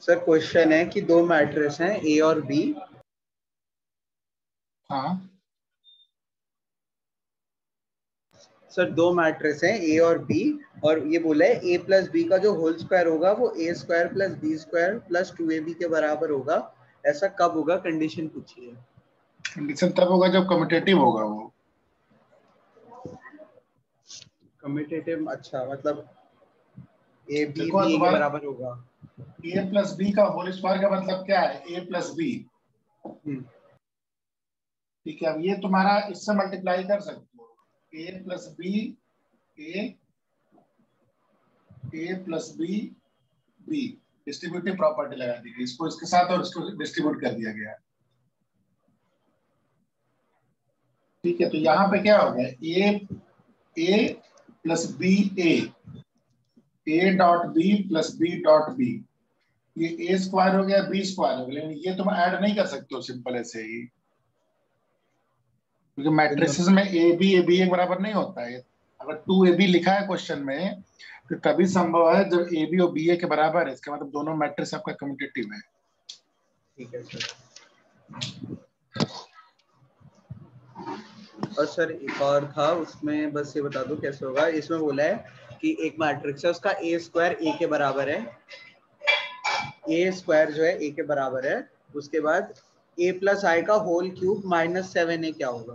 Sir question है कि दो मैट्रिक्स हैं ए और बी। हाँ सर दो मैट्रिक्स हैं ए और बी, और ये बोला है ए प्लस बी का जो होल स्क्वायर होगा वो A square plus B square plus 2ab के बराबर होगा। ऐसा कब होगा? कंडीशन पूछिए। कंडीशन तब होगा जब कम्यूटेटिव होगा वो। कम्यूटेटिव, अच्छा मतलब ए बी देखो भी ए के तुम्हारा बराबर होगा। ए प्लस बी का होल स्क्वायर का मतलब क्या है? ए प्लस बी। ठीक है, अब ये तुम्हारा इससे मल्टीप्लाई कर सकते हो। A plus B, A plus B, B. Distributive property लगा दी गई, इसको इसके साथ और इसको डिस्ट्रीब्यूट कर दिया गया। ठीक है, तो यहाँ पे क्या हो गया? A plus B, A dot B plus B dot B. ये ए स्क्वायर हो गया, बी स्क्वायर हो गया, लेकिन ये तुम ऐड नहीं कर सकते हो सिंपल ऐसे ही, क्योंकि मैट्रिसेस में ए बी एक बराबर नहीं होता है। अगर 2ab लिखा है क्वेश्चन में तो तभी संभव है जब ए बी और बी ए के बराबर है, इसका मतलब दोनों मैट्रिक्स आपका कम्यूटेटिव है। ठीक है सर। और सर एक और था, उसमें बस ये बता दो कैसे होगा। इसमें बोला है कि एक मैट्रिक्स है, उसका ए स्क्वायर ए के बराबर है, ए स्क्वायर जो है ए के बराबर है। उसके बाद ए प्लस आई का होल क्यूब माइनस 7a क्या होगा?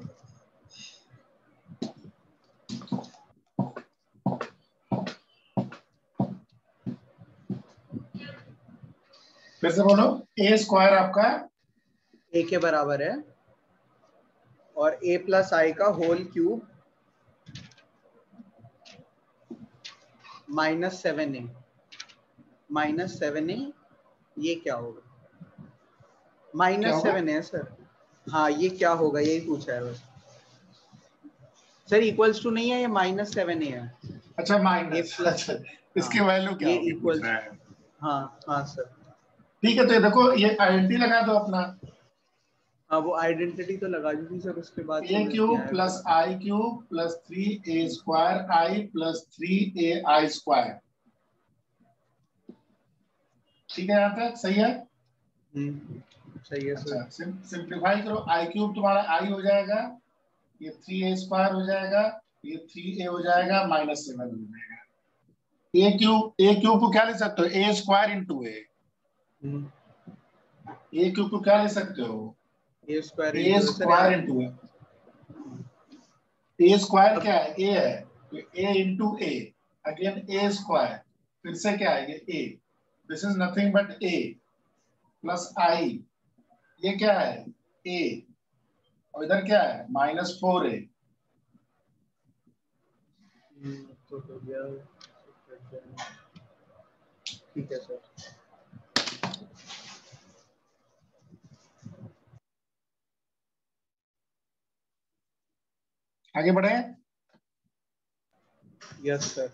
फिर से बोलो। ए स्क्वायर आपका ए के बराबर है और ए प्लस आई का होल क्यूब -7a, ये क्या होगा? क्या होगा? -7 है सर। हाँ ये क्या होगा यही पूछा है बस सर। इक्वल्स टू नहीं है, ये -7a है। अच्छा ए माइनस, प्लस, अच्छा हाँ इसकी वैल्यू क्या ये होगी पूछ इक्वल्स, रहा है। हाँ हाँ सर। ठीक है, तो ये देखो, ये आइडेंटिटी लगा दो अपना। हाँ वो आइडेंटिटी तो लगा दी थी सर, उसके बाद ए समझ नहीं क्यूब आया प्लस फिर। आई क्यूब प्लस 3a स्क्वायर आई प्लस 3a आई स्क्वायर। ठीक है, यहाँ तक सही है। सही है अच्छा सर। सिंप्लीफाई करो, आई क्यूब तुम्हारा आई हो जाएगा, ये 3a स्क्वायर हो जाएगा, ये 3a हो जाएगा, -7 हो जाएगा। ए क्यूब को क्या लिख सकते हो? A square into A cube को क्या लिख सकते हो? A square A into sir square यहाँ। इंटू ए स्क्वायर अब क्या है? ए है, तो A into A, again A square, फिर से क्या है? ये A, this is nothing but A plus I, ये क्या है? ए, और इधर क्या है? -4a। तो हो गया। ठीक है सर। आगे बढ़े। Yes sir.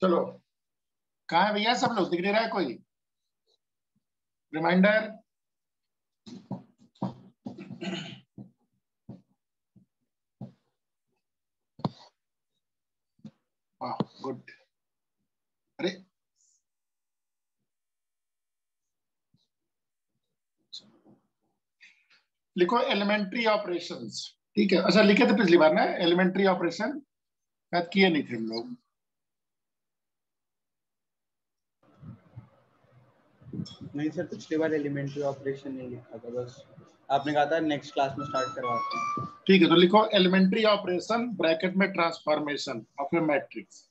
चलो, कहाँ है भैया सब लोग? दिख नहीं रहा है कोई? रिमाइंडर। गुड। अरे लिखो एलिमेंट्री ऑपरेशंस। ठीक है, अच्छा लिखे थे पिछली बार ना एलिमेंट्री ऑपरेशन, शायद किए नहीं थे हम लोग। नहीं सर, पिछली बार एलिमेंट्री ऑपरेशन नहीं लिखा था, बस आपने कहा था नेक्स्ट क्लास में स्टार्ट करवाते हैं। ठीक है, तो लिखो एलिमेंट्री ऑपरेशन ब्रैकेट में transformation of a matrix.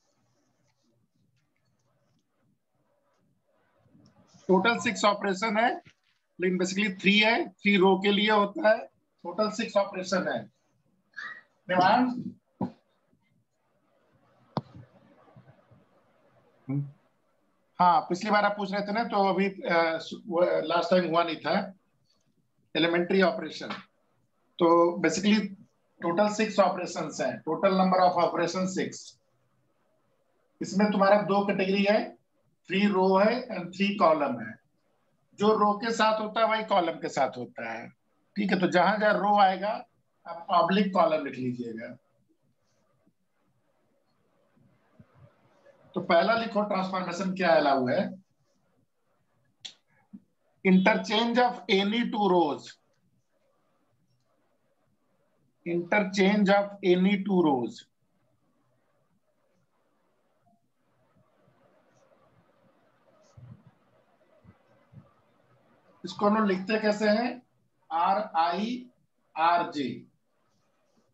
Total 6 operation है, लेकिन बेसिकली 3 है, 3 रो के लिए होता है। टोटल 6 ऑपरेशन है। हाँ, पिछली बार आप पूछ रहे थे ना, तो अभी लास्ट टाइम हुआ नहीं था एलिमेंट्री ऑपरेशन। तो बेसिकली टोटल 6 ऑपरेशन हैं, टोटल नंबर ऑफ ऑपरेशन 6। इसमें तुम्हारा 2 कैटेगरी है, 3 रो है एंड 3 कॉलम है। जो रो के साथ होता है वही कॉलम के साथ होता है। ठीक है, तो जहां जहां रो आएगा आप ऑब्लिक कॉलम लिख लीजिएगा। तो पहला लिखो ट्रांसफॉर्मेशन क्या अलाउ है। interchange of any two rows, interchange of any two rows. इसको हम लोग लिखते कैसे हैं? RIRJ,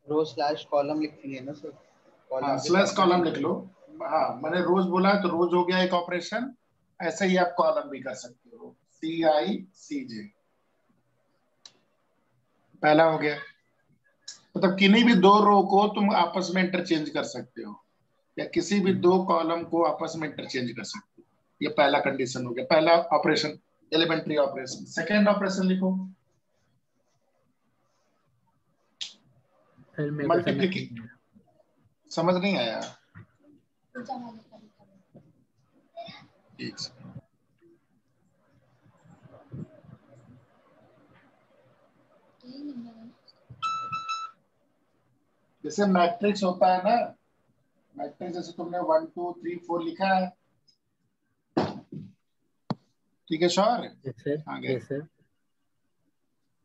रो स्लैश कॉलम लिखती है ना सर? हाँ स्लैश कॉलम लिख लो। हाँ मैंने रोज बोला तो रोज हो गया एक ऑपरेशन, ऐसे ही आप कॉलम भी कर सकते हो, CICJ पहला हो गया। मतलब किन्हीं भी दो रो को तुम आपस में इंटरचेंज कर सकते हो, या किसी भी दो कॉलम को आपस में इंटरचेंज कर सकते हो। ये पहला कंडीशन हो गया, पहला operation, elementary operation. Second operation लिखो, मल्टीप्लिकेशन। समझ नहीं आया? जैसे मैट्रिक्स होता है ना, मैट्रिक्स जैसे तुमने 1 2 3 4 लिखा है, ठीक है श्योर? Yes sir.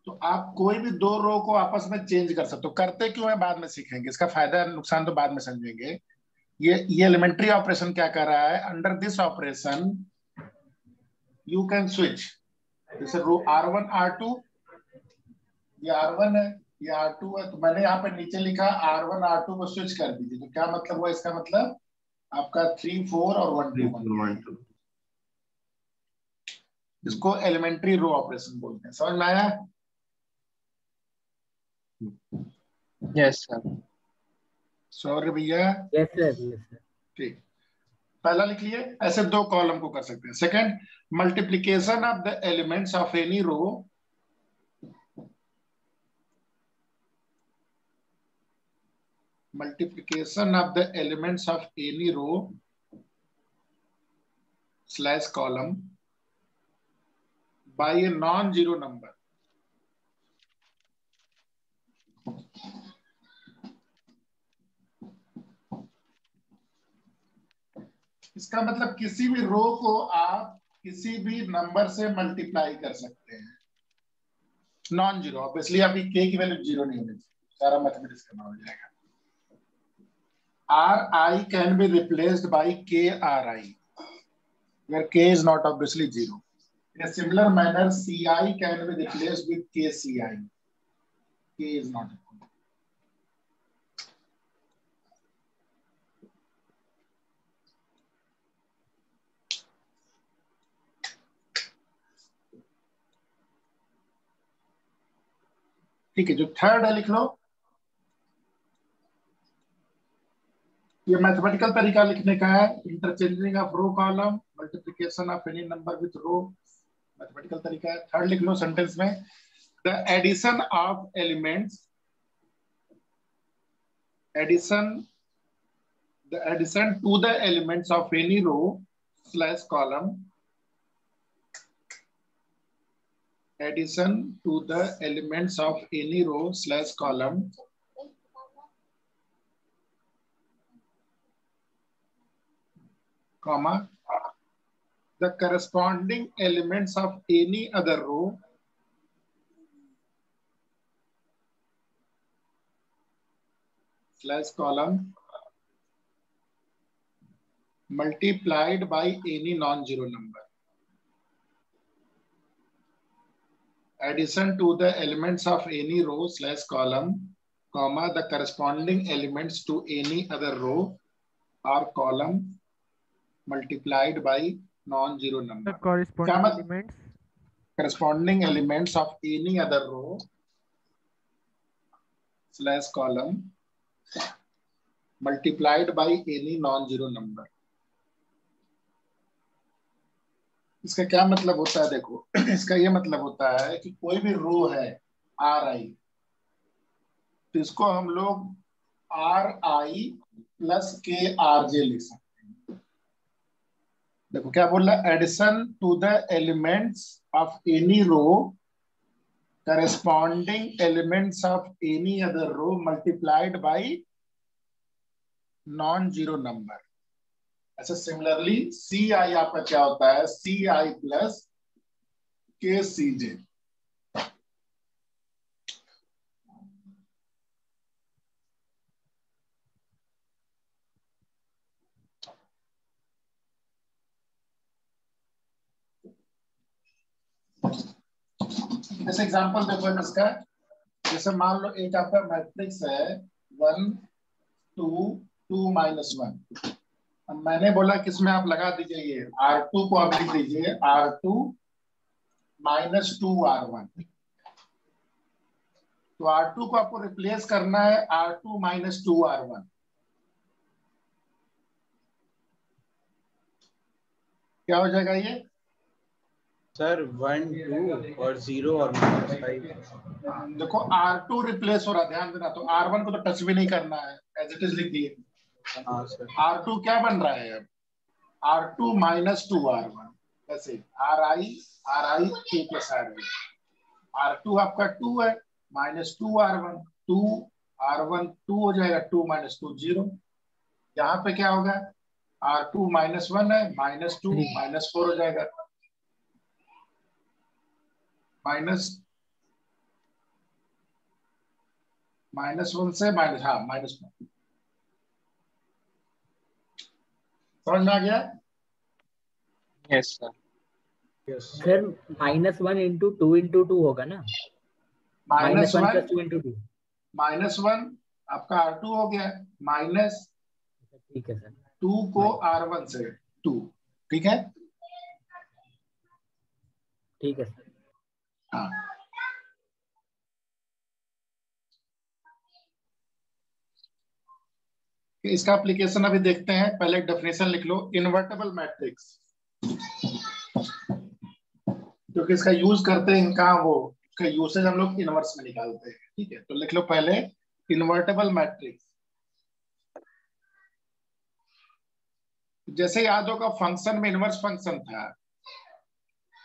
तो आप कोई भी दो रो को आपस में चेंज कर सकते हो। करते क्यों है बाद में सीखेंगे, इसका फायदा नुकसान तो बाद में समझेंगे। ये एलिमेंट्री ऑपरेशन क्या कर रहा है, under this operation you can switch. जैसे रो R1 R2, ये R1 है, ये R2 है, तो मैंने यहाँ पे नीचे लिखा R1 R2 को स्विच कर दीजिए। तो क्या मतलब हुआ इसका? मतलब आपका 3 4 और 1 2 1 2। इसको एलिमेंट्री रो ऑपरेशन बोलते हैं। समझ में आया? Yes sir. सॉरी भैया। Yes sir. ठीक, पहला लिख लिए, ऐसे दो कॉलम को कर सकते हैं। Second, multiplication of the elements of any row, multiplication of the elements of any row slash column by a non-zero number. इसका मतलब किसी भी रो को आप किसी भी नंबर से मल्टीप्लाई कर सकते हैं, नॉन जीरो। ऑब्वियसली आपकी के की वैल्यू जीरो नहीं होनी चाहिए, सारा मैथमेटिक्स करना हो जाएगा। RI can be replaced by KRI, where K is not obviously zero. In a similar manner, CI can be replaced with KCI. K is not equal. ठीक है, जो थर्ड है लिख लो। ये मैथमेटिकल तरीका लिखने का है, interchanging of row column, multiplication of any number with row, mathematical तरीका है। थर्ड लिख लो सेंटेंस में, the addition of elements, addition, the addition to the elements of any row slash column, addition to the elements of any row slash column, comma, the corresponding elements of any other row slash column multiplied by any non-zero number. Addition to the elements of any row slash column, comma, the corresponding elements to any other row or column multiplied by non-zero number. The corresponding elements of any other row slash column multiplied by any non-zero number. इसका क्या मतलब होता है? देखो, इसका ये मतलब होता है कि कोई भी रो है RI, तो इसको हम लोग RI प्लस KRJ लिख सकते हैं। देखो क्या बोल रहा है, addition to the elements of any row corresponding elements of any other row multiplied by non zero number. ऐसा सिमिलरली CI आपका क्या होता है, CI प्लस के सी जे। जैसे एग्जांपल देखो इसका, जैसे मान लो एक आपका मैट्रिक्स है 1 2 2 -1। अब मैंने बोला कि इसमें आप लगा दीजिए ये R2 को आप लिख दीजिए R2 -2R1। तो R2 को आपको रिप्लेस करना है R2 -2R1। क्या हो जाएगा ये सर? 1 2 और 0 और -5। देखो R2 रिप्लेस हो रहा है, ध्यान देना। तो R1 को तो टच भी नहीं करना है, एज इट इज लिख दिए। हाँ सर। R2 क्या बन रहा है अब R2 -2R1। ऐसे RI 2 + RI। R2 आपका 2 है, -2R1 2R1 2 हो जाएगा, 2 -2 0। यहाँ पे क्या होगा R2 -1 है, -2 -4 हो जाएगा, -1 से माइनस, हाँ -1। समझ में आ गया? Yes sir. सर -1 × 2 × 2 होगा ना? -1 + 2 × 2। -1 आपका R2 हो गया, माइनस ठीक है सर। 2 को R1 से 2। ठीक है, ठीक है सर। हाँ। इसका एप्लीकेशन अभी देखते हैं, पहले डेफिनेशन लिख लो। इन्वर्टेबल मैट्रिक्स, क्योंकि इसका यूज करते हैं इनका, वो इसका यूसेज हम लोग इनवर्स में निकालते हैं। ठीक है, तो लिख लो पहले इन्वर्टेबल मैट्रिक्स। जैसे याद होगा फंक्शन में इनवर्स फंक्शन था,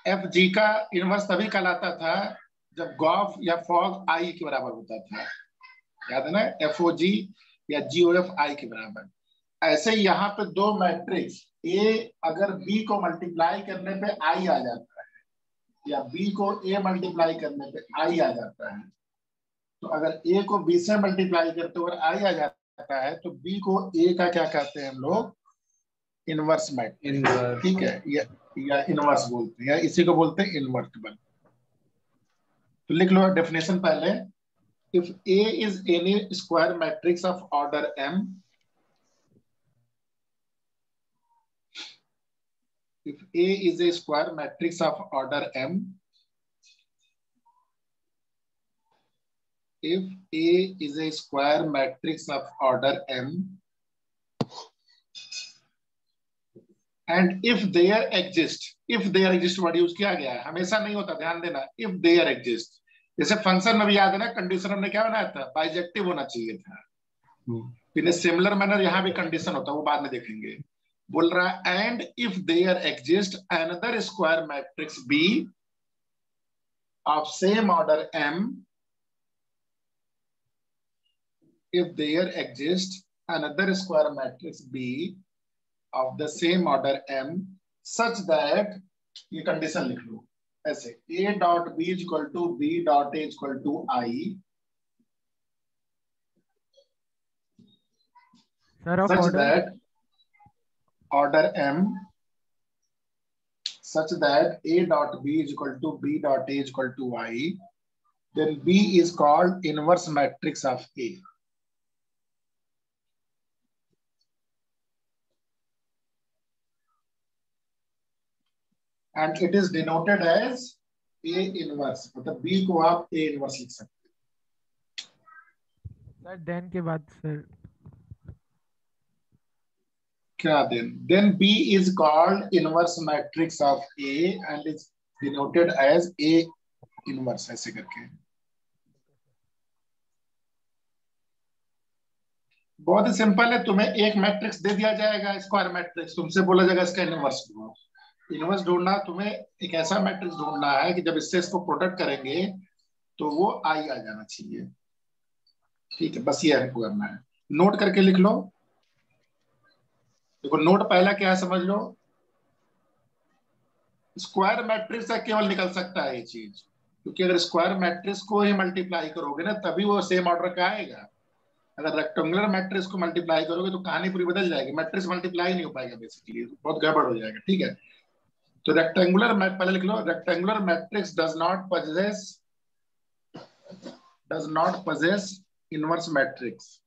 एफ जी का इनवर्स तभी कहलाता था जब गॉफ या फॉग आई के बराबर होता था। याद है ना, एफ ओ जी या जी ओ एफ आई के बराबर। ऐसे यहाँ पे दो मैट्रिक्स ए अगर बी को मल्टीप्लाई करने पे आई आ जाता है, या बी को ए मल्टीप्लाई करने पे आई आ जाता है, तो अगर ए को बी से मल्टीप्लाई करते हुए आई आ जाता है तो बी को ए का क्या कहते हैं हम लोग, इनवर्स मैट्रिक्स। ठीक है, या इनवर्स बोलते हैं, या इसी को बोलते हैं इन्वर्टिबल। तो लिख लो डेफिनेशन पहले। If A is N E square matrix of order m, if A is a square matrix of order m, if A is a square matrix of order m, and if there exist word use किया गया है, हमेशा नहीं होता, ध्यान देना। if there exist, जैसे function में भी याद है ना, कंडीशन हमने क्या बनाया था, बाइजेक्टिव होना चाहिए था। इन सिमिलर मैनर यहाँ भी कंडीशन होता है, वो बाद में देखेंगे। बोल रहा है and if there exist another square matrix B of same order m, if there exists another square matrix B of the same order m such that, ये कंडीशन लिख लो ऐसे, A dot B is equal to B dot A is equal to I, such that order m, such that A dot B is equal to B dot A is equal to I, then B is called inverse matrix of A. And it is denoted as A inverse, मतलब B को आप A inverse लिख सकते हैं। Sir then के बाद sir क्या then B is called inverse matrix of A and is denoted as A inverse, ऐसे करके। बहुत ही सिंपल है, तुम्हें एक मैट्रिक्स दे दिया जाएगा स्क्वायर मैट्रिक्स, तुमसे बोला जाएगा इसका इनवर्स ढूंढो। इनवर्स ढूंढना, तुम्हें एक ऐसा मैट्रिक्स ढूंढना है कि जब इससे इसको प्रोडक्ट करेंगे तो वो आई आ जाना चाहिए। ठीक है, बस ये हमको करना है। नोट करके लिख लो। देखो नोट पहला क्या है समझ लो, स्क्वायर मैट्रिक्स से केवल निकल सकता है ये चीज, क्योंकि अगर स्क्वायर मैट्रिक्स को ही मल्टीप्लाई करोगे ना तभी वो सेम ऑर्डर का आएगा। अगर रेक्टेंगुलर मैट्रिक्स को मल्टीप्लाई करोगे तो कहानी पूरी बदल जाएगी, मैट्रिक्स मल्टीप्लाई नहीं हो पाएगा, बेसिकली बहुत गड़बड़ हो जाएगा। ठीक है, तो रेक्टेंगुलर पहले लिख लो, rectangular matrix does not possess inverse matrix.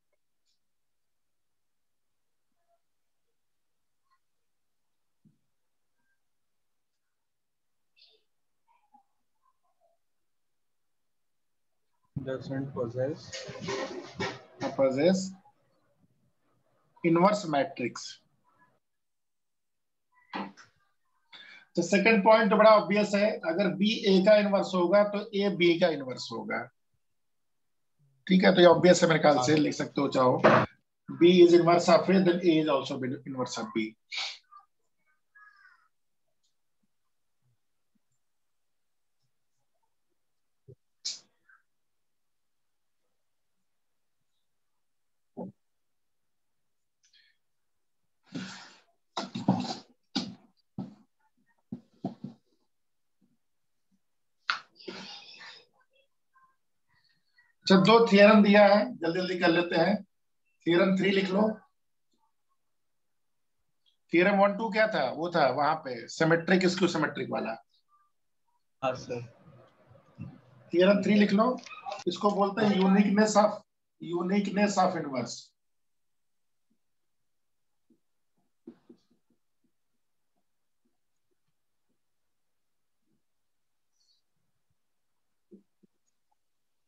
doesn't possess inverse matrix. तो सेकंड पॉइंट तो बड़ा ऑब्वियस है, अगर बी ए का इनवर्स होगा तो ए बी का इनवर्स होगा। ठीक है, तो ये ऑब्वियस है, मेरे ख्याल से लिख सकते हो चाहो, B is inverse of A then A is also inverse of B. अच्छा, दो थियरम दिया है, जल्दी जल्दी कर लेते हैं। थियरम 3 लिख लो। थियरम 1 2 क्या था, वो था वहां पे सिमेट्रिक स्क्यू सिमेट्रिक वाला। हाँ सर। थियरम 3 लिख लो। इसको बोलते हैं यूनिकनेस ऑफ इनवर्स।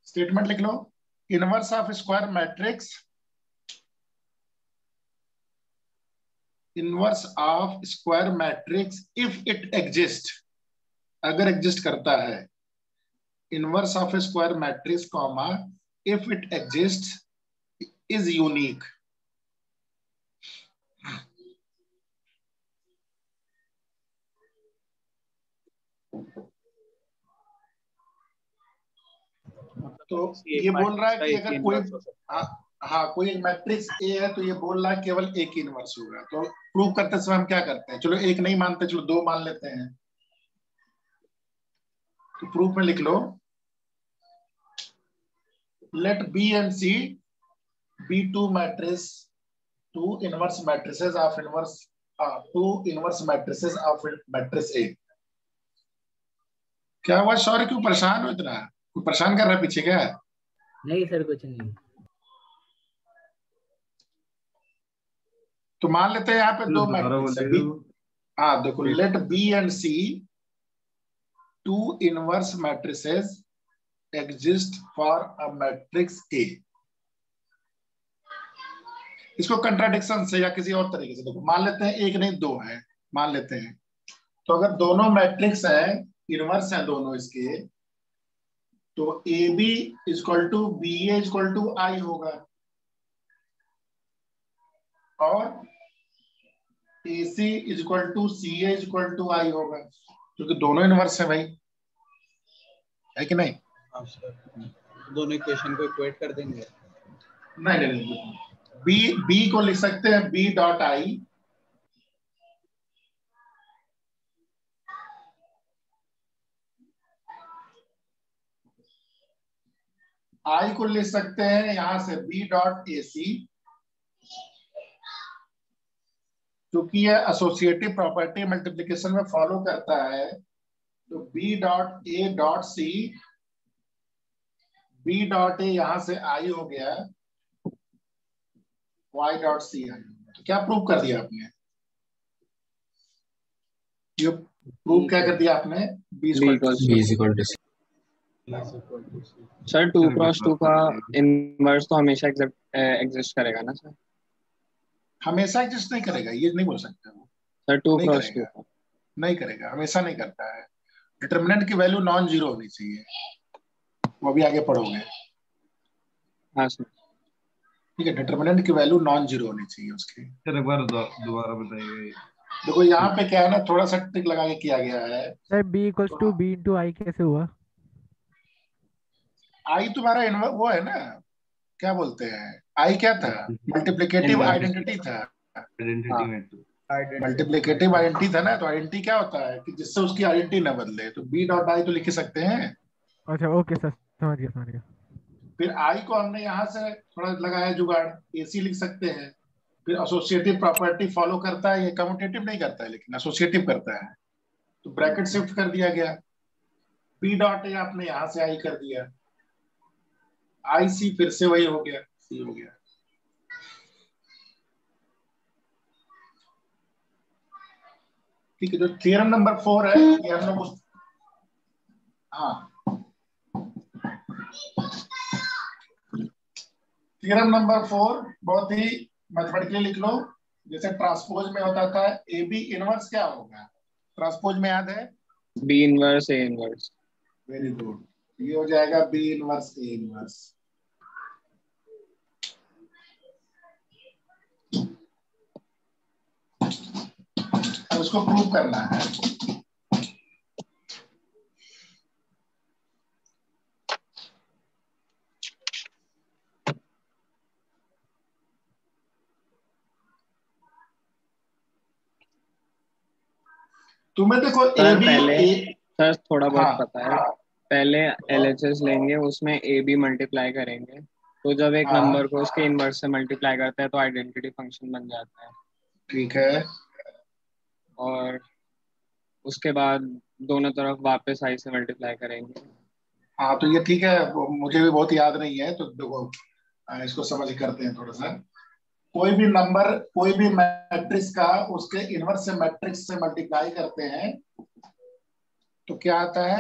स्टेटमेंट लिख लो, inverse of square matrix, inverse of square matrix if it exist, अगर एग्जिस्ट करता है, inverse of square matrix comma if it exist is unique. तो ये बोल रहा है कि अगर कोई कोई मैट्रिक्स ए है तो ये बोल रहा है केवल एक ही इनवर्स होगा। तो प्रूव करते समय हम क्या करते हैं, चलो एक नहीं मानते, चलो दो मान लेते हैं। तो प्रूफ में लिख लो, let B and C be two inverse matrices of matrix A. क्या हुआ सॉरी, क्यों परेशान हो इतना, कोई परेशान कर रहा है पीछे क्या? नहीं सर, कुछ नहीं। तो मान लेते हैं यहाँ पे दो मैट्रिक्स। हाँ देखो, let B and C two inverse matrices exist for a matrix A. इसको कंट्राडिक्शन से या किसी और तरीके से देखो, मान लेते हैं एक नहीं दो है, मान लेते हैं। तो अगर दोनों मैट्रिक्स हैं, इनवर्स हैं दोनों इसके, तो A B equal to B A equal to I होगा, और A C equal to C A equal to I होगा, क्योंकि दोनों इनवर्स है भाई, है कि नहीं? हाँ सर, दोनों इक्वेशन को इक्वेट कर देंगे। नहीं नहीं नहीं, बी को लिख सकते हैं बी डॉट आई, आई को लिख सकते हैं यहां से बी डॉट ए सी, क्योंकि यह एसोसिएटिव प्रॉपर्टी मल्टीप्लिकेशन में फॉलो करता है। तो B dot A dot C, B dot A यहां से आई हो गया, वाई डॉट सी आई। तो क्या प्रूव कर दिया आपने? ये प्रूव क्या कर दिया आपने? B equal to C. Sir 2 cross 2 का इनवर्स तो हमेशा एग्जिस्ट करेगा ना सर? हमेशा एग्जिस्ट नहीं करेगा, ये नहीं बोल सकते वो। सर 2 क्रॉस 2 नहीं करेगा, हमेशा नहीं करता है। डिटरमिनेंट की वैल्यू नॉन जीरो होनी चाहिए, वो भी आगे पढ़ोगे। हाँ सर, ठीक है, डिटरमिनेंट की वैल्यू नॉन जीरो होनी चाहिए उसकी। एक बार दोबारा बताइए। देखो यहाँ पे क्या है ना, थोड़ा सा ट्रिक लगा के किया गया है। Sir b equals to b into I कैसे हुआ? आई तुम्हारा वो है ना, क्या बोलते हैं, आई क्या था? मल्टीप्लिकेटिव आइडेंटिटी था। आइडेंटिटी में मल्टीप्लिकेटिव आइडेंटिटी था ना, तो आइडेंटिटी क्या होता है कि जिससे उसकी आइडेंटिटी न बदले, तो बी डॉट आई तो लिख ही सकते हैं। अच्छा ओके सर, समझ गया समझ गया। फिर आई को हमने यहाँ से थोड़ा लगाया जुगाड़, एसी लिख सकते हैं। फिर एसोसिएटिव प्रॉपर्टी फॉलो करता है, ये कम्यूटेटिव नहीं करता है लेकिन एसोसिएटिव करता है, तो ब्रैकेट शिफ्ट कर दिया गया। बी डॉट ए आपने यहाँ से आई कर दिया, आई सी फिर से वही हो गया, सी हो गया। ठीक है, जो थ्योरम नंबर 4 है ये हम लोग हाँ, थ्योरम नंबर 4 बहुत ही मैथमेटिकली लिख लो। जैसे ट्रांसपोज में होता था ए बी इनवर्स, क्या होगा ट्रांसपोज में, याद है? B inverse A inverse. Very good, ये हो जाएगा बी इनवर्स ए इनवर्स। उसको प्रूव करना है। तुम्हें देखो ए सर बी पहले, ए, सर थोड़ा बहुत हाँ पता है। पहले एलएचएस लेंगे, उसमें ए बी मल्टीप्लाई करेंगे, तो जब एक हाँ नंबर को उसके इनवर्स से मल्टीप्लाई करता है तो आइडेंटिटी फंक्शन बन जाता है। ठीक है। और उसके बाद दोनों तरफ वापस आई से मल्टीप्लाई करेंगे। हाँ तो ये ठीक है, मुझे भी बहुत याद नहीं है, तो देखो इसको समझ करते हैं थोड़ा सा। कोई भी नंबर, कोई भी मैट्रिक्स का उसके इनवर्स से मैट्रिक्स से मल्टीप्लाई करते हैं तो क्या आता है?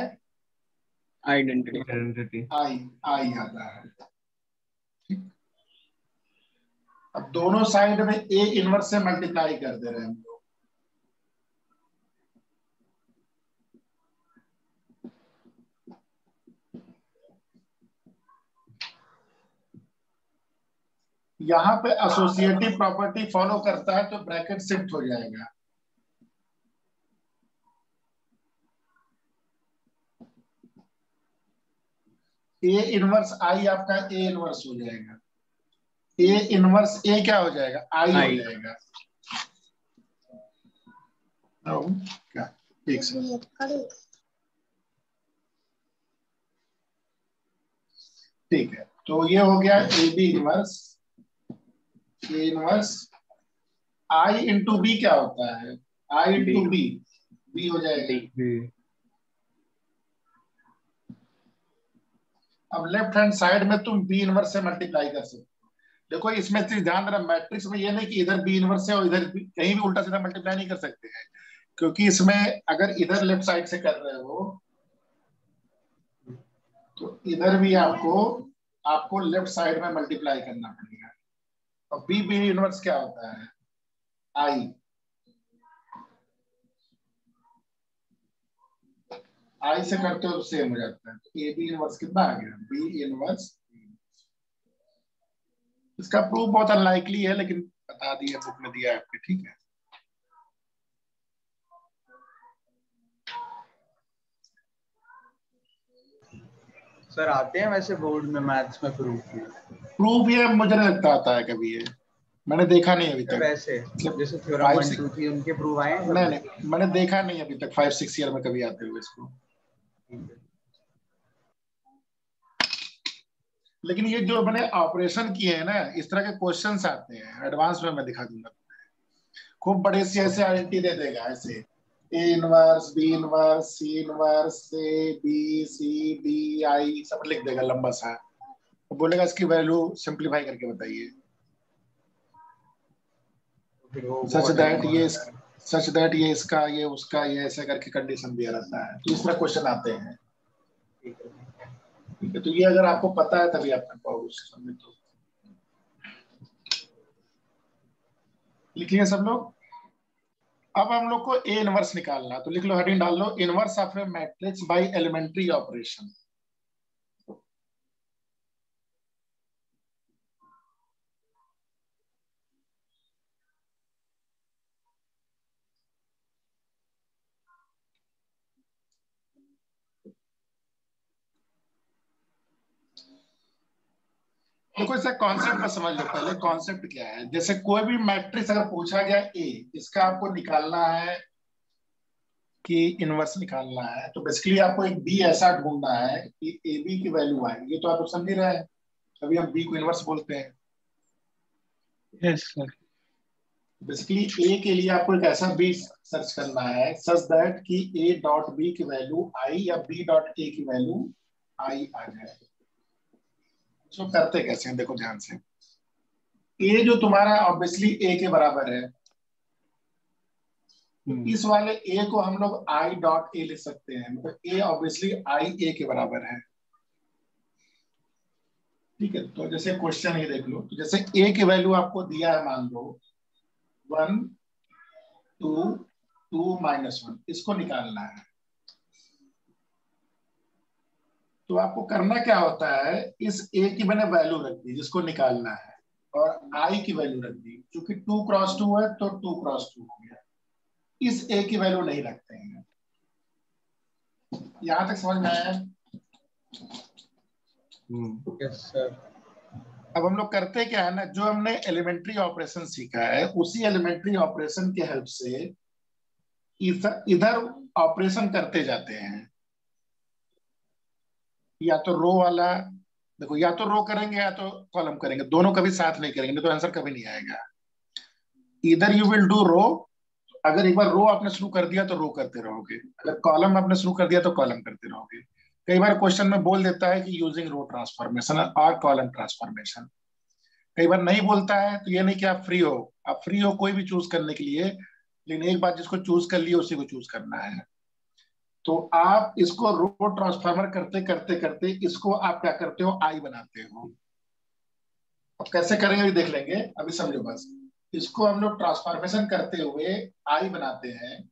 आइडेंटिटी। आइडेंटिटी। आई, आई आता है। ठीक, अब दोनों साइड में ए इनवर्स से मल्टीप्लाई कर दे रहे हैं हम लोग। यहाँ पे एसोसिएटिव प्रॉपर्टी फॉलो करता है तो ब्रैकेट शिफ्ट हो जाएगा। ए इनवर्स आई आपका ए इनवर्स हो जाएगा, ए इनवर्स ए क्या हो जाएगा? आई हो जाएगा। क्या एक सेकंड, ठीक है, तो ये हो गया A B inverse, A inverse I into B क्या होता है? आई इंटू बी, बी हो जाएगा। बी। अब लेफ्ट हैंड साइड में तुम बी इनवर्स से मल्टीप्लाई कर सकते हो। देखो इसमें चीज ध्यान देना, मैट्रिक्स में ये नहीं कि इधर बी इनवर्स है और इधर कहीं भी उल्टा सीधा मल्टीप्लाई नहीं कर सकते हैं, क्योंकि इसमें अगर इधर लेफ्ट साइड से कर रहे हो तो इधर भी आपको आपको लेफ्ट साइड में मल्टीप्लाई करना पड़ेगा। और बी बी इनवर्स क्या होता है? आई, आई से करते हो तो सेम हो जाता है। तो ए बी इनवर्स कितना आ गया? B inverse. इसका प्रूफ बहुत अनलाइकली है लेकिन बता दिया, बुक में दिया है आपके, ठीक है। सर आते हैं वैसे बोर्ड में मैथ्स में प्रूफ? प्रूफ ये मुझे नहीं लगता आता है कभी, ये मैंने देखा नहीं अभी तक। वैसे जैसे थ्योरम 5 1 2 3 उनके प्रूफ आए हैं? नहीं मैंने देखा नहीं अभी तक 5-6 ईयर में कभी आते हुए इसको। लेकिन ये जो मैंने ऑपरेशन किए हैं ना, इस तरह के क्वेश्चंस आते हैं एडवांस में, मैं दिखा दूंगा। खूब बड़े से ऐसे आइडेंटिटी दे देगा, ऐसे A inverse B inverse C inverse A B C D I सब लिख देगा लंबा सा, बोलेगा इसकी वैल्यू सिंप्लीफाई करके बताइए, सच दैट ये इसका ये उसका ये ऐसा करके कंडीशन दिया रहता है। तो इस तरह क्वेश्चन आते हैं। ठीक है, तो ये अगर आपको पता है तभी आप कर पाओगे। तो लिखिए सब लोग। अब हम लोग को ए इनवर्स निकालना, तो लिख लो, हेडिंग डाल लो, inverse of a matrix by elementary operation. देखो इसका कॉन्सेप्ट बस समझ लो पहले, कॉन्सेप्ट क्या है। जैसे कोई भी मैट्रिक्स अगर पूछा गया ए, इसका आपको निकालना है कि इनवर्स निकालना है, तो बेसिकली आपको एक बी ऐसा ढूंढना है कि ए बी की वैल्यू आए। ये तो आप समझ ही रहे हैं, अभी हम बी को इनवर्स बोलते हैं। Yes sir. बेसिकली ए के लिए आपको एक ऐसा बी सर्च करना है सच दैट कि ए डॉट बी की वैल्यू आई या बी डॉट ए की वैल्यू आई आ जाए। इसको करते कैसे हैं, देखो ध्यान से। ए जो तुम्हारा ऑब्वियसली ए के बराबर है, तो इस वाले ए को हम लोग आई डॉट ए लिख सकते हैं, मतलब ए ऑब्वियसली आई ए के बराबर है। ठीक है, तो जैसे क्वेश्चन ही देख लो, तो जैसे ए की वैल्यू आपको दिया है, मान लो 1 2 2 -1, इसको निकालना है। तो आपको करना क्या होता है, इस ए की मैंने वैल्यू रख दी जिसको निकालना है, और आई की वैल्यू रख दी। क्योंकि 2 क्रॉस 2 है तो 2 क्रॉस 2 हो गया। इस ए की वैल्यू नहीं रखते हैं। यहां तक समझ में आया? Yes sir. अब हम लोग करते क्या है ना, जो हमने एलिमेंट्री ऑपरेशन सीखा है उसी एलिमेंट्री ऑपरेशन के हेल्प से इधर ऑपरेशन करते जाते हैं। या तो रो वाला, देखो या तो रो करेंगे या तो कॉलम करेंगे, दोनों कभी साथ नहीं करेंगे, नहीं तो आंसर कभी नहीं आएगा। इधर यू विल डू रो, अगर एक बार रो आपने शुरू कर दिया तो रो करते रहोगे, अगर कॉलम आपने शुरू कर दिया तो कॉलम करते रहोगे। कई बार क्वेश्चन में बोल देता है कि यूजिंग रो ट्रांसफॉर्मेशन और कॉलम ट्रांसफॉर्मेशन, कई बार नहीं बोलता है। तो ये नहीं कि आप फ्री हो, आप फ्री हो कोई भी चूज करने के लिए, लेकिन एक बार जिसको चूज कर लिया उसी को चूज करना है। तो आप इसको रो ट्रांसफॉर्मर करते करते करते इसको आप क्या करते हो, आई बनाते हो। अब कैसे करेंगे अभी देख लेंगे, अभी समझो बस। इसको हम लोग ट्रांसफॉर्मेशन करते हुए आई बनाते हैं,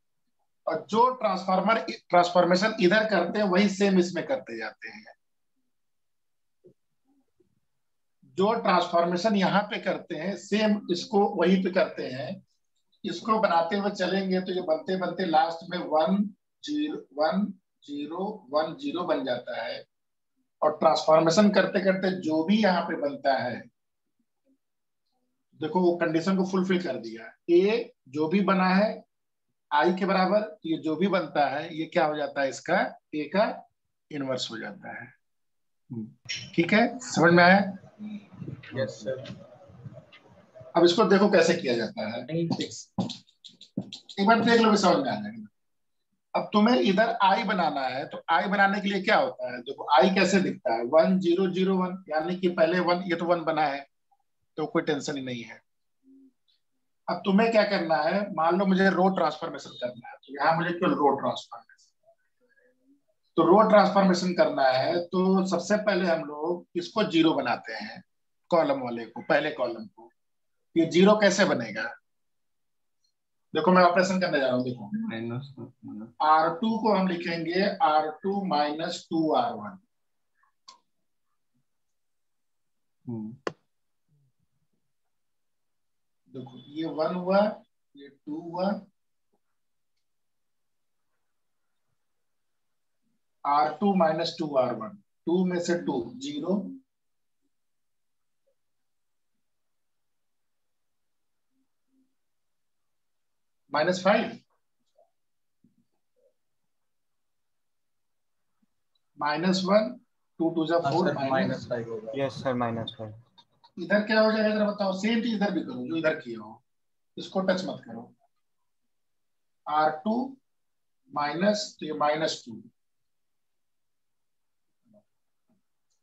और जो ट्रांसफॉर्मेशन इधर करते हैं वही सेम इसमें करते जाते हैं। जो ट्रांसफॉर्मेशन यहाँ पे करते हैं सेम इसको वहीं पे करते हैं। इसको बनाते हुए चलेंगे तो ये बनते बनते लास्ट में 1 0 1 0 1 0 बन जाता है। और ट्रांसफॉर्मेशन करते करते जो भी यहाँ पे बनता है, देखो वो कंडीशन को फुलफिल कर दिया। ए जो भी बना है आई के बराबर, ये जो भी बनता है ये क्या हो जाता है, इसका ए का इनवर्स हो जाता है। ठीक है, समझ में आया? Yes sir. अब इसको देखो कैसे किया जाता है, एक बार देख लो, समझ में आ जाएगा। अब तुम्हें इधर आई बनाना है, तो आई बनाने के लिए क्या होता है, देखो आई कैसे दिखता है 1 0 0 1, यानी कि पहले 1, ये तो 1 बना है तो कोई टेंशन ही नहीं है। अब तुम्हें क्या करना है, मान लो मुझे रो ट्रांसफॉर्मेशन करना है, तो यहाँ मुझे क्यों रो ट्रांसफॉर्मेशन, तो रो ट्रांसफॉर्मेशन करना है तो सबसे पहले हम लोग इसको 0 बनाते हैं, कॉलम वाले को, पहले कॉलम को। ये 0 कैसे बनेगा, देखो मैं ऑपरेशन करने जा रहा हूँ। देखो R2 को हम लिखेंगे R2 - 2R1। देखो ये 1 हुआ, ये 2 हुआ, R2 - 2R1, 2 में से 2 0, -5 -1 2 2 जा 4 -5 होगा। Yes sir, -5। इधर क्या हो जाएगा जरा बताओ, सेम चीज इधर भी करो जो इधर किया हो, इसको टच मत करो। R2 माइनस, तो ये -2।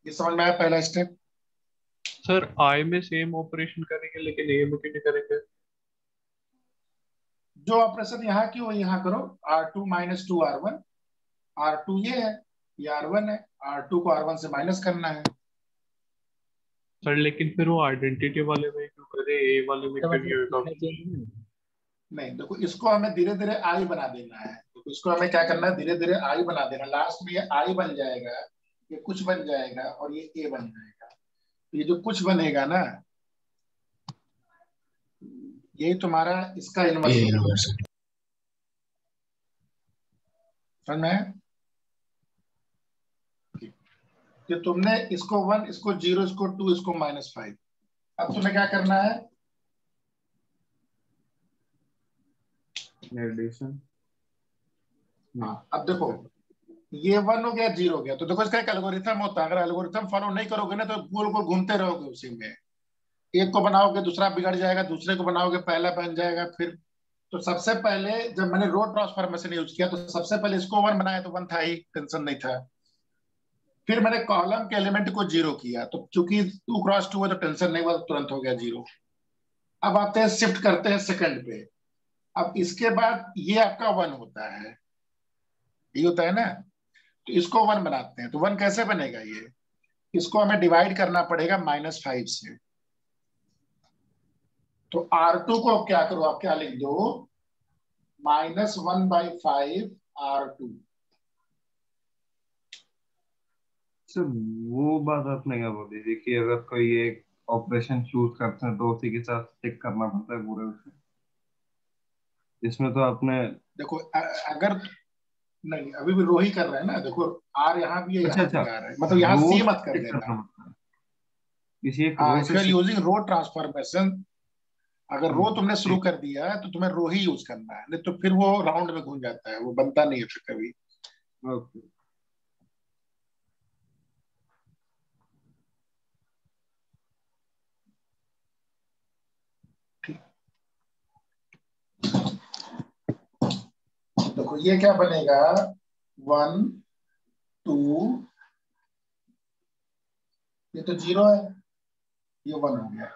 ये समझ में आया पहला स्टेप? सर आई में सेम ऑपरेशन करेंगे लेकिन ए में क्यों नहीं करेंगे? जो ऑपरेशन यहाँ की वो यहाँ करो, R2 - 2R1। R2 ये है, ये R1 है, R2 को R1 से माइनस करना है। सर लेकिन फिर वो आइडेंटिटी वाले में क्यों करे, ए वाले में क्यों नहीं होगा? नहीं देखो, इसको हमें धीरे धीरे आई बना देना है। तो इसको हमें क्या करना है, धीरे धीरे आई बना देना। लास्ट में ये आई बन जाएगा, ये कुछ बन जाएगा, और ये ए बन जाएगा। तो ये जो कुछ बनेगा ना, यही तुम्हारा इसका इनवर्स है। समझ में? कि तुमने इसको 1, इसको 0, इसको 2, इसको -5। अब तुम्हें क्या करना है? एडिशन। अब देखो ये 1 हो गया, 0 हो गया, तो देखो इसका एक एल्गोरिथम होता है। अगर एल्गोरिथम फॉलो नहीं करोगे ना तो गोल गोल घूमते रहोगे उसी में। एक को बनाओगे दूसरा बिगड़ जाएगा, दूसरे को बनाओगे पहला बन जाएगा। फिर तो सबसे पहले जब मैंने रो ट्रांसफॉर्मेशन यूज किया तो सबसे पहले इसको 1 बनाया तो 1 था ही, टेंशन नहीं था। फिर मैंने कॉलम के एलिमेंट को 0 किया, तो चूंकि 2 क्रॉस 2 है तो टेंशन नहीं हुआ, तुरंत हो गया 0। अब आते हैं शिफ्ट करते हैं सेकंड पे। अब इसके बाद ये आपका 1 होता है, ये होता है ना, तो इसको 1 बनाते हैं। तो 1 कैसे बनेगा? ये इसको हमें डिवाइड करना पड़ेगा -5 से। तो R2 को क्या करो, आप क्या लिख दो, -1/5 R2। सर वो बात आपने क्या बोली थी कि अगर कोई एक ऑपरेशन चूज करते हैं तो उसी के साथ स्टिक करना पड़ता है पूरे उसमें। इसमें तो आपने देखो अगर नहीं, अभी भी रो ही कर रहे हैं ना। देखो R यहाँ भी है, अच्छा यहाँ अच्छा भी R है, मतलब यहाँ रो C मत कर स्टिक करना देना। पड़ता है किसी एक हाँ, row if say you are stick- using row transformation, अगर रो तुमने शुरू ठीक कर दिया है तो तुम्हें रो ही यूज करना है, नहीं तो फिर वो राउंड में घूम जाता है, वो बनता नहीं है फिर कभी। ओके। देखो ये क्या बनेगा, 1 2, ये तो 0 है, ये 1 हो गया।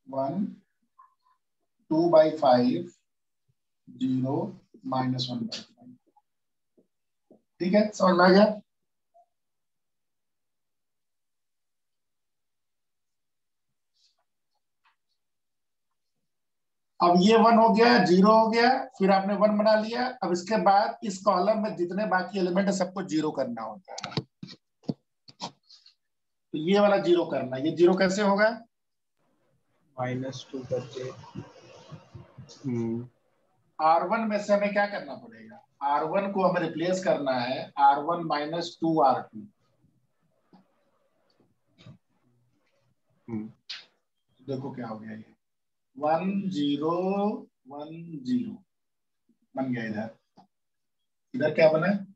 1 2/5 0 -1/5। ठीक है, समझ में आ गया? अब ये 1 हो गया, 0 हो गया, फिर आपने 1 बना लिया। अब इसके बाद इस कॉलम में जितने बाकी एलिमेंट है सबको 0 करना होता है। तो ये वाला 0 करना, ये 0 कैसे होगा? -2 करके R1 में से हमें क्या करना पड़ेगा? R1 को हमें रिप्लेस करना है R1 -2 R2। देखो क्या हो गया, ये 1 0 1 0 बन गया। इधर इधर क्या बना है?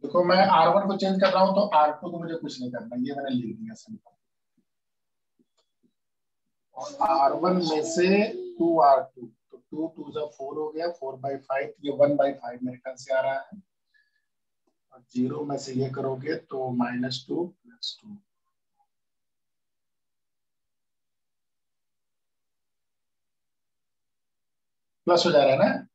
देखो मैं R1 को चेंज कर रहा हूं तो R2 को मुझे कुछ नहीं करना, ये मैंने लिख दिया सिंपल। और R1 में से 2 R2, तो 2 2 जा 4 हो गया, 4/5, ये 1/5 मेरे ख्याल से आ रहा है। और 0 में से ये करोगे तो -2 +2। प्लस हो जा रहा है ना?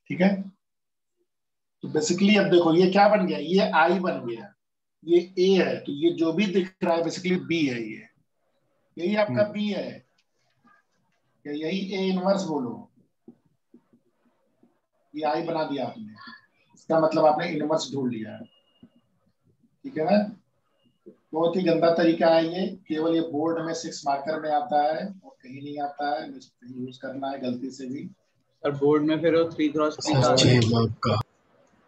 ठीक है, तो बेसिकली अब देखो ये क्या बन गया, ये I बन गया, ये A है, तो ये जो भी दिख रहा है बेसिकली B है। ये यही आपका B है, या यही A इनवर्स बोलो। ये I बना दिया आपने, इसका मतलब आपने इनवर्स ढूंढ लिया है। ठीक है ना? बहुत ही गंदा तरीका है ये, केवल ये बोर्ड में 6 मार्कर में आता है और कहीं नहीं आता है। यूज करना है गलती से भी। और बोर्ड में फिर वो 3x3 का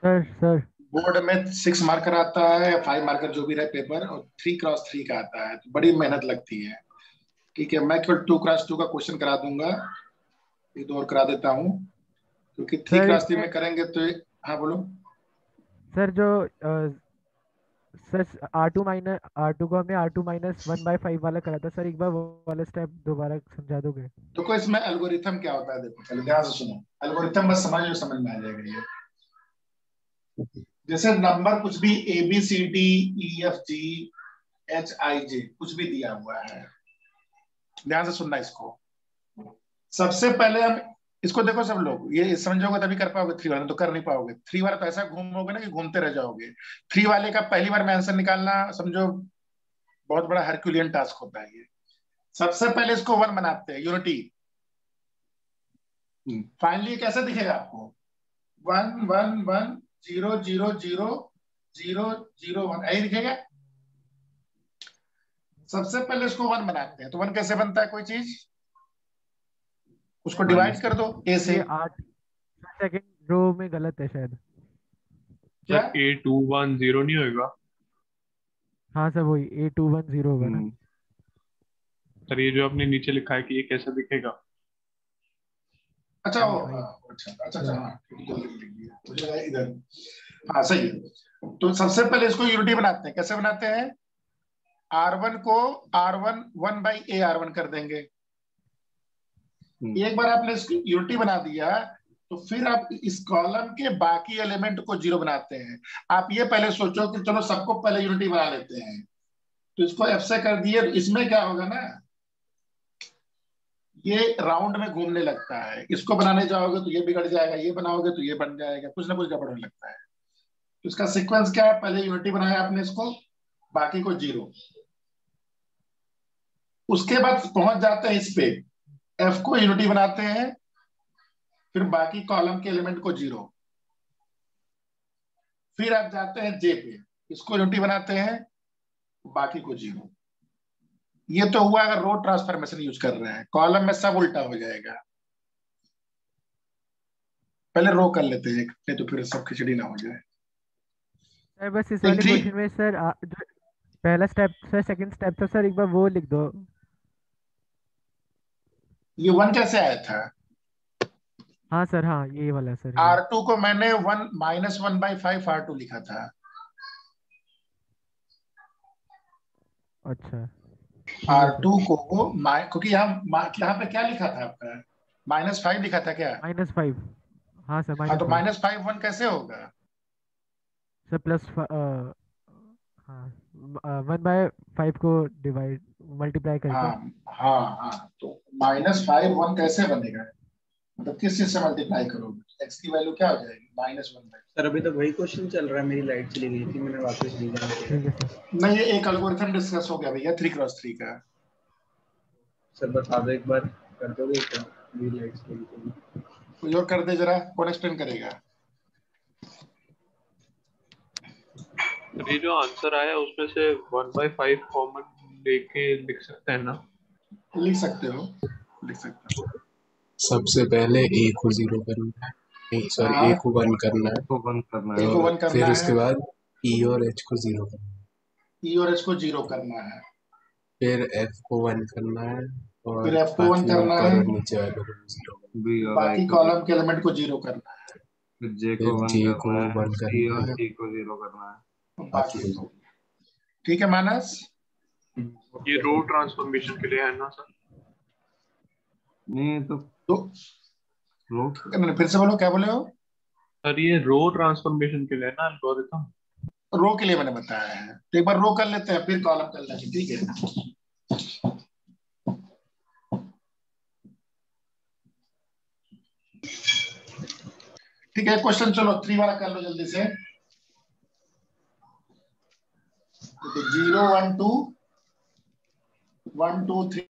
सर बोर्ड में 6 मार्कर आता है या 5 मार्कर जो भी रहे पेपर, और 3x3 का आता है, तो बड़ी मेहनत लगती है। ठीक है, मैं केवल 2x2 का क्वेश्चन करा दूंगा, एक दो और करा देता हूँ, क्योंकि 3x3 में करेंगे तो। हाँ बोलो सर। जो सर R2 को हमने R2 -1/5 वाला करा था सर, एक बार वो वाला स्टेप दोबारा समझा दोगे? देखो इसमें एल्गोरिथम क्या होता है, देखो पहले ध्यान से सुनो। एल्गोरिथम बस समझ लो, समझ में आ जाएगा ये। जैसे नंबर कुछ भी ABCDEFGHIJ कुछ भी दिया हुआ है, ध्यान से सुनना इसको। सबसे पहले हम इसको देखो, सब लोग ये समझोगे तभी कर पाओगे। 3 वाले तो कर नहीं पाओगे। 3 वाला तो ऐसा घूमोगे ना कि घूमते रह जाओगे। 3 वाले का पहली बार में आंसर निकालना समझो बहुत बड़ा हरक्यूलियन टास्क होता है ये। सबसे पहले इसको 1 बनाते हैं, यूनिटी। फाइनली कैसे दिखेगा आपको? 1 1 1 0 0 0 0 0 1 यही दिखेगा। सबसे पहले इसको 1 बनाते हैं, तो 1 कैसे बनता है कोई चीज, उसको डिवाइड कर दो ए से। ये 8 सेकंड रो में गलत है शायद। क्या सर 8210 नहीं होएगा? हाँ सर वही 8210 होगा ना। सर ये जो आपने नीचे लिखा है कि ये कैसा दिखेगा? अच्छा वही। अच्छा हाँ मुझे लगा इधर। हाँ सही है। तो सबसे पहले इसको यूनिटी बनाते हैं, कैसे बनाते हैं, R1 को R1 1/A R1 कर देंगे। एक बार आपने इसकी यूनिटी बना दिया तो फिर आप इस कॉलम के बाकी एलिमेंट को 0 बनाते हैं। आप ये पहले सोचो कि चलो सबको पहले यूनिटी बना लेते हैं, तो इसको F से कर दिए, तो इसमें क्या होगा ना, ये राउंड में घूमने लगता है। इसको बनाने जाओगे तो ये बिगड़ जाएगा, ये बनाओगे तो ये बन जाएगा, कुछ ना कुछ गड़बड़ होने लगता है। तो इसका सीक्वेंस क्या है, पहले यूनिटी बनाया आपने इसको, बाकी को 0, उसके बाद पहुंच जाते हैं इस पे, F को यूनिटी बनाते हैं, फिर बाकी कॉलम के एलिमेंट को 0, फिर आप जाते हैं J पे, इसको यूनिटी बनाते हैं, बाकी को 0। ये तो हुआ अगर रो ट्रांसफॉर्मेशन यूज कर रहे हैं, कॉलम में सब उल्टा हो जाएगा। पहले रो कर लेते हैं, नहीं तो फिर सब खिचड़ी ना हो जाए। सर बस इस वाले क्वेश्चन में सर जो पहला स्टेप सर सेकंड स्टेप था सर, एक बार वो लिख दो। ये 1 कैसे आया था, हाँ सर हाँ ये वाला सर। R2 को मैंने 1 -1/5 R2 लिखा था। अच्छा R2 को क्योंकि यहाँ पे क्या लिखा था आपका, -5 लिखा था क्या, -5। हाँ सर हाँ तो -5 -5 1 कैसे होगा सर प्लस हाँ 1/5 को डिवाइड मल्टीप्लाई करके। हाँ तो -5 1 कैसे बनेगा, मतलब किस चीज से मल्टीप्लाई करोगे, x की वैल्यू क्या हो जाएगी, -1/5। सर अभी तक वही क्वेश्चन चल रहा है, मेरी लाइट चली गई थी, मैंने वापस रीजन किया। ठीक है सर। नहीं ये एक एल्गोरिथम डिस्कस हो गया भैया 3x3 का। सर बता दो एक बार, कर दोगे क्या, मेरी लाइट चली गई। कोई और कर दे जरा, कौन एक्सप्लेन करेगा। ये जो आंसर आया उसमें से 1/5 कॉमन लेके लिख सकते हैं ना? लिख सकते हो, लिख सकते हो। सबसे पहले ए को 0 करना है, नहीं सॉरी हाँ, ए को 1 करना है, को 1 करना ए है, को 1 करना फिर है, उसके बाद ई और एच को 0 करना है, ई और एच को 0 करना है, फिर एफ को 1 करना है, और फिर एफ को 1 बाकी करना ऊपर है, और नीचे वाले को 0 करना है, बी और बाकी आई को कॉलम के एलिमेंट को 0 करना है, फिर जे फिर को 1 जे को करना है, 1 सी करना और है, सी को 0 करना है, बाकी बाकी को। ठीक है मानस, ये रो ट्रांसफॉर्मेशन के लिए है ना सर? नहीं तो फिर से बोलो क्या बोले हो। सर ये रो ट्रांसफॉर्मेशन के लिए है ना एल्गोरिथम? रो के लिए मैंने बताया है, तो एक बार रो कर लेते हैं, फिर कॉलम कर लेते हैं, ठीक है। ठीक है क्वेश्चन चलो 3 वाला कर लो जल्दी से। 0 1 2 1 2 3